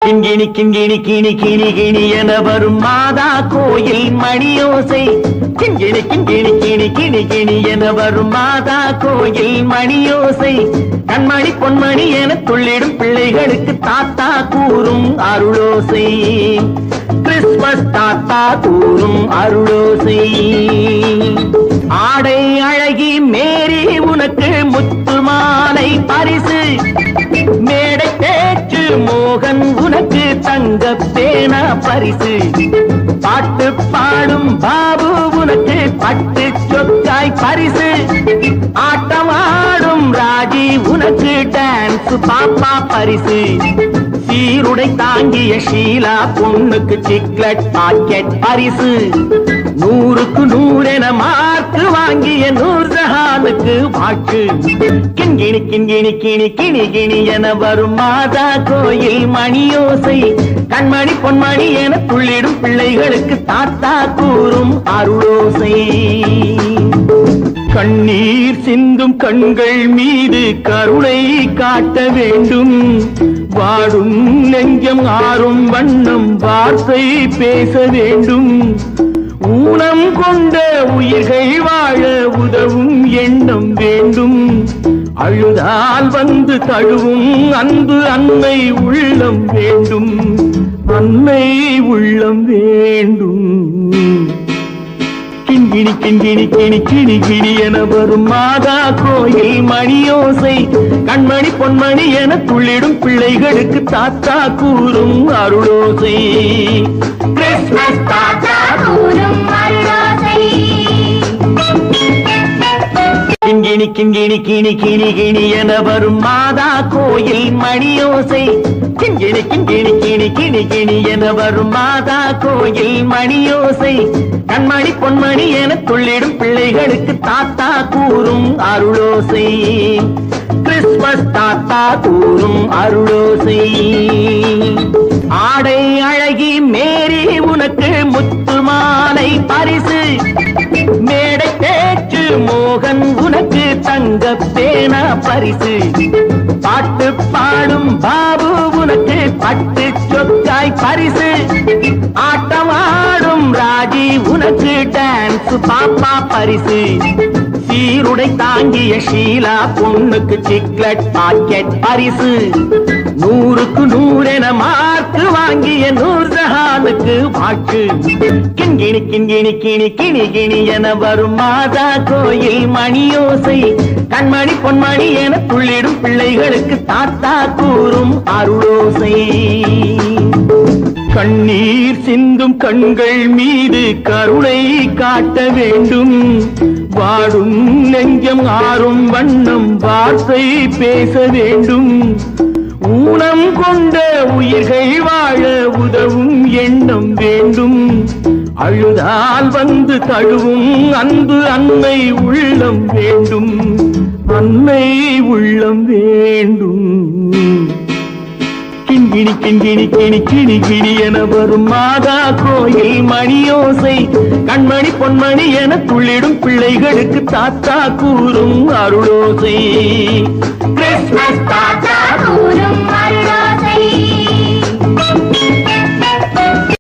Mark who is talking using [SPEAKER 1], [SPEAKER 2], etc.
[SPEAKER 1] கிண்கிணி கிண்கிணி கிணி கிணி கிணி என வரும் மாதா கோயில் மணியோசை. கிண்கிணி கிண்கிணி கிணி கிணி கிணி என வரும் மாதா கோயில் மணியோசை. கண்மணி பொன்மணி என துள்ளிடும் பிள்ளைகளுக்கு தாத்தா கூறும் அருளோசை. கிறிஸ்துமஸ் தாத்தா கூறும் அருளோசை. ஆடை அழகி மேரி உனக்கு முத்து மாலை பரிசு. மேடை பேச்சு மோகன் உனக்கு தங்க பேனா பரிசு. பாட்டு பாடும் பாபு உனக்கு பட்டு சொக்காய் பரிசு. ஆட்டமாடும் ராஜி உனக்கு டான்ஸ் பாப்பா பரிசு. சீருடை தாங்கிய ஷீலா பொண்ணுக்கு சிக்லெட் பாக்கெட் பரிசு. 100க்கு 100 என மார்க்கு வாங்கிய நூர்ஜஹானுக்கு வாக்கு. கிண்கிணி கிண்கிணி கிணி கிணி கிணி என வரும் மாதா கோயில் மணியோசை. கண்மணி பொன்மணி என துள்ளிடும் பிள்ளைகளுக்கு தாத்தா கூறும் அருளோசை. கண்ணீர் சிந்தும் கண்கள் மீது கருணை காட்ட வேண்டும். வாடும் நெஞ்சம் ஆறும் வண்ணம் வார்த்தை பேச வேண்டும். ஊனம் கொண்ட உயிர்கள் வாழ உதவும் எண்ணம் வேண்டும். அழுதால் வந்து தழுவும் அன்பு அன்னை உள்ளம் வேண்டும். அன்னை உள்ளம் வேண்டும். கிண்கிணி கிண்கிணி கிணி கிணி கிணி என வரும் மாதா கோயில் மணியோசை. கண்மணி பொன்மணி என துள்ளிடும் பிள்ளைகளுக்கு தாத்தா கூறும் அருளோசை. கிறிஸ்துமஸ் தாத்தா கூறும் அருளோசை. கிண்கிணி கிண்கிணி கிணி கிணி கிணி என வரும் மாதா கோயில் மணியோசை. கிண்கிணி கிண்கிணி கிணி கிணி கிணி என வரும் மாதா கோயில் மணியோசை. கண்மணி பொன்மணி என துள்ளிடும் பிள்ளைகளுக்கு தாத்தா கூறும் அருளோசை. கிறிஸ்துமஸ் தாத்தா கூறும் அருளோசை. ஆடை அழகி மேரி உனக்கு முத்து மாலை பரிசு. மேடை பேச்சு மோகன் உனக்கு தங்க பேனா பரிசு. பாட்டு பாடும் பாபு உனக்கு பட்டு சொக்காய் பரிசு. ஆட்டமாடும் ராஜி உனக்கு டான்ஸ் பாப்பா பரிசு. சீருடை தாங்கிய ஷீலா பொண்ணுக்கு சிக்லெட் பாக்கெட் பரிசு. 100க்கு 100 என மார்க்கு வாங்கிய நூர்ஜஹானுக்கு வாக்கு. கிண்கிணி கிண்கிணி கிணி கிணி கிணி என வரும் மாதா கோயில் மணியோசை. கண்மணி பொன்மணி என துள்ளிடும் பிள்ளைகளுக்கு தாத்தா கூறும் அருளோசை. கண்ணீர் சிந்தும் கண்கள் மீது கருணை காட்ட வேண்டும். வாடும் நெஞ்சம் ஆறும் வண்ணம் வார்த்தை பேச வேண்டும். ஊனம் கொண்ட உயிர்கள் வாழ உதவும் எண்ணம் வேண்டும். அழுதால் வந்து தழுவும் அன்பு அன்னை உள்ளம் வேண்டும். அன்னை உள்ளம் வேண்டும். கிண்கிணி கிண்கிணி கிணி கிணி கிணி என வரும் மாதா கோயில் மணியோசை. கண்மணி பொன்மணி என துள்ளிடும் பிள்ளைகளுக்கு தாத்தா கூறும் அருளோசை. கிறிஸ்துமஸ் தாத்தா கூறும்